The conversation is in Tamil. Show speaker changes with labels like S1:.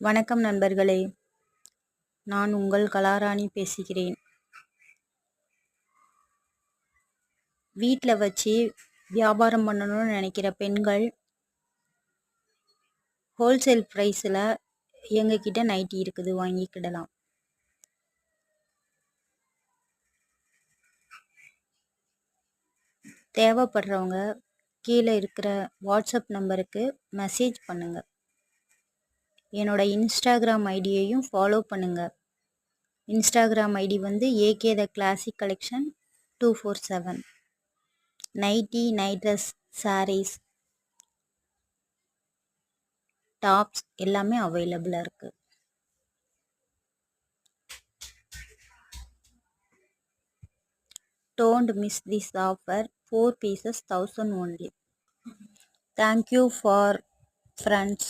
S1: வணக்கம் நண்பர்களே, நான் உங்கள் கலாராணி பேசுகிறேன். வீட்டில் வச்சு வியாபாரம் பண்ணணும்னு நினைக்கிற பெண்கள் ஹோல்சேல் ப்ரைஸில் எங்ககிட்ட நைட்டி இருக்குது, வாங்கிக்கிடலாம். தேவைப்படுறவங்க கீழே இருக்கிற வாட்ஸ்அப் நம்பருக்கு மெசேஜ் பண்ணுங்கள். என்னோட இன்ஸ்டாகிராம் ஐடியையும் ஃபாலோ பண்ணுங்கள். இன்ஸ்டாகிராம் ஐடி வந்து AK the classic collection 247. Nighty, night dress, sarees, tops எல்லாமே அவைலபிளாக இருக்குது. Don't miss this offer. 4 pieces 1000 only. Thank you for friends.